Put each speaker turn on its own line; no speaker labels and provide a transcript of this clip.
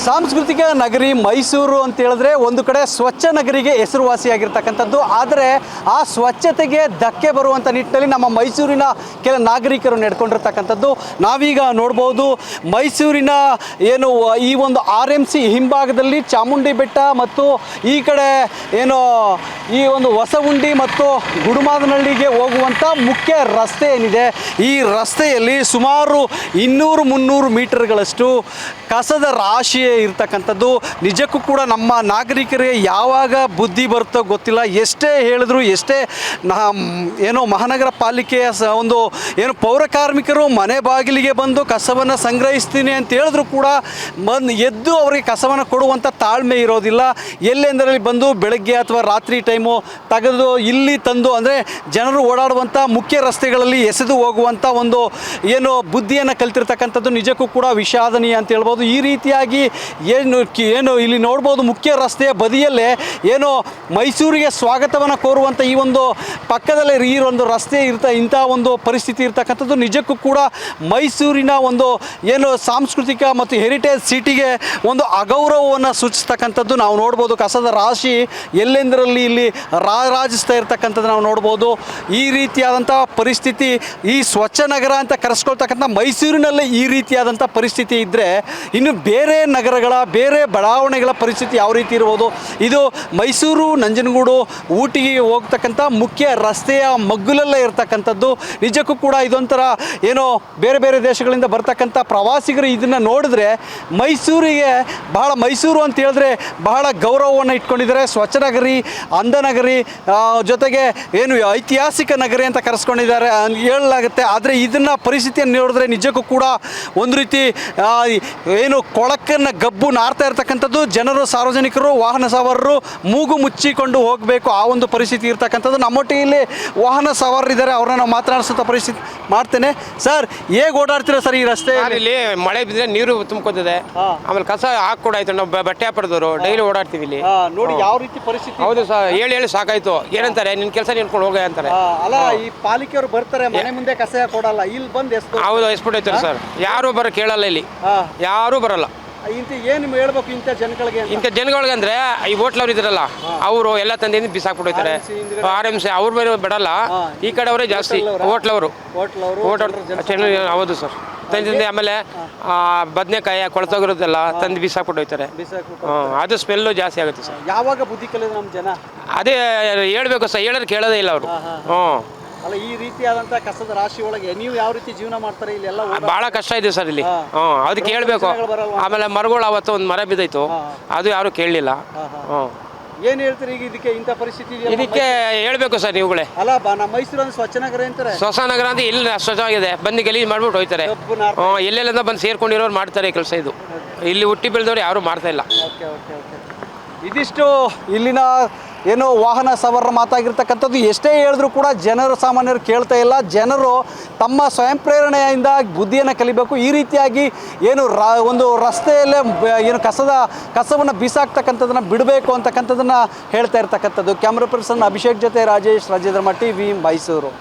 ಸಾಂಸ್ಕೃತಿಕ ನಗರಿ ಮೈಸೂರು ಅಂತ ಹೇಳಿದ್ರೆ ಒಂದು ಕಡೆ ಸ್ವಚ್ಛ ನಗರಿಗೆ ಹೆಸರುವಾಸಿಯಾಗಿರ್ತಕ್ಕಂಥದ್ದು. ಆದರೆ ಆ ಸ್ವಚ್ಛತೆಗೆ ಧಕ್ಕೆ ಬರುವಂಥ ನಿಟ್ಟಿನಲ್ಲಿ ನಮ್ಮ ಮೈಸೂರಿನ ಕೆಲ ನಾಗರಿಕರು ನಡ್ಕೊಂಡಿರ್ತಕ್ಕಂಥದ್ದು ನಾವೀಗ ನೋಡ್ಬೋದು. ಮೈಸೂರಿನ ಏನು ಈ ಒಂದು RMC ಹಿಂಭಾಗದಲ್ಲಿ ಚಾಮುಂಡಿ ಬೆಟ್ಟ ಮತ್ತು ಈ ಕಡೆ ಏನು ಈ ಒಂದು ಹೊಸಗುಂಡಿ ಮತ್ತು ಗುಡುಮಾದನಹಳ್ಳಿಗೆ ಹೋಗುವಂಥ ಮುಖ್ಯ ರಸ್ತೆ ಏನಿದೆ, ಈ ರಸ್ತೆಯಲ್ಲಿ ಸುಮಾರು 200-300 ಮೀಟರ್ಗಳಷ್ಟು ಕಸದ ರಾಶಿಯೇ ಇರ್ತಕ್ಕಂಥದ್ದು. ನಿಜಕ್ಕೂ ಕೂಡ ನಮ್ಮ ನಾಗರಿಕರಿಗೆ ಯಾವಾಗ ಬುದ್ಧಿ ಬರುತ್ತೋ ಗೊತ್ತಿಲ್ಲ. ಎಷ್ಟೇ ಹೇಳಿದ್ರು, ಎಷ್ಟೇ ಏನೋ ಮಹಾನಗರ ಪಾಲಿಕೆಯ ಒಂದು ಏನು ಪೌರ ಕಾರ್ಮಿಕರು ಮನೆ ಬಾಗಿಲಿಗೆ ಬಂದು ಕಸವನ್ನು ಸಂಗ್ರಹಿಸ್ತೀನಿ ಅಂತ ಹೇಳಿದ್ರು ಕೂಡ ಎದ್ದು ಅವರಿಗೆ ಕಸವನ್ನು ಕೊಡುವಂಥ ತಾಳ್ಮೆ ಇರೋದಿಲ್ಲ. ಎಲ್ಲೆಂದರಲ್ಲಿ ಬಂದು ಬೆಳಗ್ಗೆ ಅಥವಾ ರಾತ್ರಿ ಟೈಮು ತೆಗೆದು ಇಲ್ಲಿ ತಂದು, ಅಂದರೆ ಜನರು ಓಡಾಡುವಂಥ ಮುಖ್ಯ ರಸ್ತೆಗಳಲ್ಲಿ ಎಸೆದು ಹೋಗುವಂಥ ಒಂದು ಏನು ಬುದ್ಧಿಯನ್ನು ಕಲ್ತಿರ್ತಕ್ಕಂಥದ್ದು ನಿಜಕ್ಕೂ ಕೂಡ ವಿಷಾದನೀಯ ಅಂತ ಹೇಳ್ಬೋದು. ಈ ರೀತಿಯಾಗಿ ಏನು ಇಲ್ಲಿ ನೋಡ್ಬೋದು, ಮುಖ್ಯ ರಸ್ತೆಯ ಬದಿಯಲ್ಲೇ ಏನು ಮೈಸೂರಿಗೆ ಸ್ವಾಗತವನ್ನು ಕೋರುವಂಥ ಈ ಒಂದು ಪಕ್ಕದಲ್ಲೇ ಈ ಒಂದು ರಸ್ತೆ ಇಂಥ ಒಂದು ಪರಿಸ್ಥಿತಿ ಇರ್ತಕ್ಕಂಥದ್ದು ನಿಜಕ್ಕೂ ಕೂಡ ಮೈಸೂರಿನ ಒಂದು ಏನು ಸಾಂಸ್ಕೃತಿಕ ಮತ್ತು ಹೆರಿಟೇಜ್ ಸಿಟಿಗೆ ಒಂದು ಅಗೌರವವನ್ನು ಸೂಚಿಸ್ತಕ್ಕಂಥದ್ದು ನಾವು ನೋಡ್ಬೋದು. ಕಸದ ರಾಶಿ ಎಲ್ಲೆಂದರಲ್ಲಿ ಇಲ್ಲಿ ರಾರಾಜಿಸ್ತಾ ಇರ್ತಕ್ಕಂಥದ್ದು ನಾವು ನೋಡ್ಬೋದು. ಈ ರೀತಿಯಾದಂಥ ಪರಿಸ್ಥಿತಿ ಈ ಸ್ವಚ್ಛ ನಗರ ಅಂತ ಕರೆಸ್ಕೊಳ್ತಕ್ಕಂಥ ಮೈಸೂರಿನಲ್ಲೇ ಈ ರೀತಿಯಾದಂಥ ಪರಿಸ್ಥಿತಿ ಇದ್ದರೆ ಇನ್ನು ಬೇರೆ ನಗರಗಳ ಬೇರೆ ಬಡಾವಣೆಗಳ ಪರಿಸ್ಥಿತಿ ಯಾವ ರೀತಿ ಇರ್ಬೋದು? ಇದು ಮೈಸೂರು ನಂಜನಗೂಡು ಊಟಿಗೆ ಹೋಗ್ತಕ್ಕಂಥ ಮುಖ್ಯ ರಸ್ತೆಯ ಮಗ್ಗುಲಲ್ಲೇ ಇರ್ತಕ್ಕಂಥದ್ದು. ನಿಜಕ್ಕೂ ಕೂಡ ಇದೊಂಥರ ಏನೋ ಬೇರೆ ಬೇರೆ ದೇಶಗಳಿಂದ ಬರ್ತಕ್ಕಂಥ ಪ್ರವಾಸಿಗರು ಇದನ್ನು ನೋಡಿದ್ರೆ ಮೈಸೂರಿಗೆ ಮೈಸೂರು ಅಂತ ಹೇಳಿದ್ರೆ ಬಹಳ ಗೌರವವನ್ನು ಇಟ್ಕೊಂಡಿದ್ದಾರೆ. ಸ್ವಚ್ಛ ನಗರಿ, ಅಂಧ ನಗರಿ, ಜೊತೆಗೆ ಏನು ಐತಿಹಾಸಿಕ ನಗರಿ ಅಂತ ಕರೆಸ್ಕೊಂಡಿದ್ದಾರೆ ಹೇಳಲಾಗುತ್ತೆ. ಆದರೆ ಇದನ್ನು ಪರಿಸ್ಥಿತಿಯನ್ನು ನೋಡಿದ್ರೆ ನಿಜಕ್ಕೂ ಕೂಡ ಒಂದು ರೀತಿ ಏನು ಕೊಳಕನ್ನು ಗಬ್ಬು ನಾರ್ತಾ ಇರ್ತಕ್ಕಂಥದ್ದು. ಜನರು, ಸಾರ್ವಜನಿಕರು, ವಾಹನ ಸವಾರರು ಮೂಗು ಮುಚ್ಚಿಕೊಂಡು ಹೋಗಬೇಕು, ಆ ಒಂದು ಪರಿಸ್ಥಿತಿ ಇರ್ತಕ್ಕಂಥದ್ದು. ನಮ್ಮೊಟ್ಟಿಗೆ ಇಲ್ಲಿ ವಾಹನ ಸವಾರರಿದ್ದಾರೆ, ಅವ್ರನ್ನ ನಾವು ಮಾತನಾಡಿಸುವಂಥ ಪರಿಸ್ಥಿತಿ ಮಾಡ್ತೇನೆ. ಸರ್, ಹೇಗೆ ಓಡಾಡ್ತೀರಾ ಸರ್ ಈ ರಸ್ತೆ?
ಇಲ್ಲಿ ಮಳೆ ಬಿದ್ದರೆ ನೀರು ತುಂಬ್ಕೋತದೆ, ಆಮೇಲೆ ಕಸ ಹಾಕೊಡಾಯ್ತು. ನಾವು ಬಟ್ಟೆ ಹಾಪಡದವರು ಡೈಲಿ ಓಡಾಡ್ತೀವಿ ಇಲ್ಲಿ.
ನೋಡಿ ಯಾವ ರೀತಿ ಪರಿಸ್ಥಿತಿ.
ಹೌದು ಸರ್, ಹೇಳಿ ಸಾಕಾಯ್ತು. ಏನಂತಾರೆ, ನಿನ್ನ ಕೆಲಸ ನಿನ್ಕೊಂಡು ಹೋಗ ಅಂತಾರೆ.
ಅಲ್ಲ, ಈ ಪಾಲಿಕೆಯವರು ಬರ್ತಾರೆ, ಮನೆ ಮುಂದೆ ಕಸ ಕೊಡಲ್ಲ, ಇಲ್ಲಿ ಬಂದು
ಹೌದು ಎಸ್ಬಿಟ್ಟೈತಾರೆ ಸರ್. ಯಾರು ಕೇಳಲ್ಲ ಇಲ್ಲಿ, ಯಾರು ಬರಲ್ಲ.
ಏನು ಹೇಳ್ಬೇಕು ಇಂಥ
ಜನಗಳಿಗೆ ಅಂದ್ರೆ ಈ ಹೋಟ್ಲವ್ರು ಇದ್ರಲ್ಲ, ಅವರು ಎಲ್ಲ ತಂದೆಯಿಂದ ಬಿಸಾಕ್ಬಿಟ್ಟೈತಾರೆ. RMC ಅವ್ರ ಮೇಲೆ ಬಿಡಲ್ಲ, ಈ ಕಡೆ ಅವರೇ ಜಾಸ್ತಿ. ಹೋಟ್ಲವರು ಹೌದು ಸರ್, ತಂದೆ. ಆಮೇಲೆ ಬದನೆಕಾಯಿ ಕೊಳ್ತೋಗಿರೋದೆಲ್ಲ ತಂದು ಬಿಸಾಕ್ಬಿಟ್ಟೋಯ್ತಾರೆ. ಅದು ಸ್ಮೆಲ್ಲು ಜಾಸ್ತಿ ಆಗುತ್ತೆ ಸರ್.
ಯಾವಾಗ ಬುದ್ಧಿ ಕಲಿಯೋದು ನಮ್ಮ ಜನ?
ಅದೇ ಹೇಳ್ಬೇಕು ಸರ್, ಹೇಳಿದ್ರೆ ಕೇಳೋದೇ ಇಲ್ಲ ಅವರು.
ಅಲ್ಲ, ಈ ರೀತಿಯಾದಂಥ ಕಸದ ರಾಶಿ ಒಳಗೆ ನೀವು ಯಾವ ರೀತಿ ಜೀವನ ಮಾಡ್ತಾರೆ? ಇಲ್ಲೆಲ್ಲ
ಭಾಳ ಕಷ್ಟ ಇದೆ ಸರ್ ಇಲ್ಲಿ. ಅದಕ್ಕೆ ಹೇಳ್ಬೇಕು. ಆಮೇಲೆ ಮರಗಳು ಅವತ್ತು ಒಂದು ಮರ ಬಿದ್ದೈತು, ಅದು ಯಾರು ಕೇಳಲಿಲ್ಲ.
ಏನು ಹೇಳ್ತೀರಿ ಈಗ ಇದಕ್ಕೆ? ಇಂಥ ಪರಿಸ್ಥಿತಿ
ಇದಕ್ಕೆ ಹೇಳ್ಬೇಕು ಸರ್ ನೀವುಗಳೇ.
ಅಲ್ಲ, ನಮ್ಮ ಮೈಸೂರು ಸ್ವಚ್ಛ ನಗರ ಅಂತಾರೆ.
ಸ್ವಚ್ಛ ನಗರ ಅಂತ ಇಲ್ಲಿ ಸ್ವಚ್ಛವಾಗಿದೆ, ಬಂದು ಗಲೀಜು ಮಾಡ್ಬಿಟ್ಟು ಹೋಯ್ತಾರೆ. ಎಲ್ಲೆಲ್ಲ ಬಂದು ಸೇರ್ಕೊಂಡಿರೋರು ಮಾಡ್ತಾರೆ ಕೆಲಸ. ಇದು ಇಲ್ಲಿ ಹುಟ್ಟಿ ಬೆಳೆದವ್ರು ಯಾರು ಮಾಡ್ತಾ ಇಲ್ಲ.
ಇದಿಷ್ಟು ಇಲ್ಲಿನ ಏನು ವಾಹನ ಸವಾರರ ಮಾತಾಗಿರ್ತಕ್ಕಂಥದ್ದು. ಎಷ್ಟೇ ಹೇಳಿದ್ರು ಕೂಡ ಜನರು, ಸಾಮಾನ್ಯರು ಕೇಳ್ತಾ ಇಲ್ಲ. ಜನರು ತಮ್ಮ ಸ್ವಯಂ ಪ್ರೇರಣೆಯಿಂದ ಬುದ್ಧಿಯನ್ನು ಕಲಿಬೇಕು. ಈ ರೀತಿಯಾಗಿ ಏನು ಒಂದು ರಸ್ತೆಯಲ್ಲೇ ಏನು ಕಸವನ್ನು ಬೀಸಾಕ್ತಕ್ಕಂಥದ್ದನ್ನು ಬಿಡಬೇಕು ಅಂತಕ್ಕಂಥದ್ದನ್ನು ಹೇಳ್ತಾ ಇರ್ತಕ್ಕಂಥದ್ದು. ಕ್ಯಾಮ್ರಾ ಪರ್ಸನ್ ಅಭಿಷೇಕ್ ಜೊತೆ ರಾಜೇಶ್, ರಾಜೇಂದ್ರ ಮಟ್ಟಿ, ವಿ ಮೈಸೂರು.